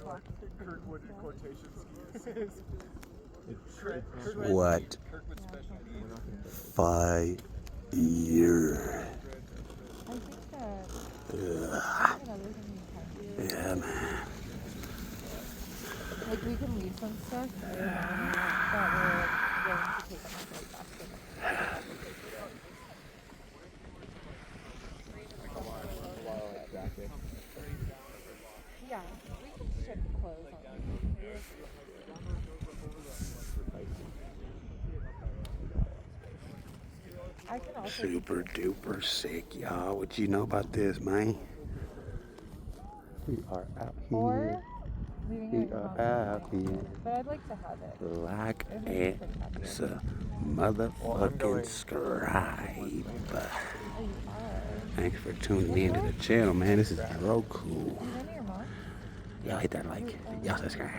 like Kirkwood in quotation skis. What? 5 years. I think that. Yeah, man. Like we can leave some stuff that we're willing to take on like basket. Yeah, we can ship clothes on. I can also Super duper sick, y'all. What you know about this, man? We are out here. or leaving We it are on out the here. But I'd like to have it. Like It makes me pretty happy. it's a motherfucking scribe. Oh, you are. Thanks for tuning in to the channel, man. This is Droku. You know your mom? Y'all hit that like. Y'all subscribe.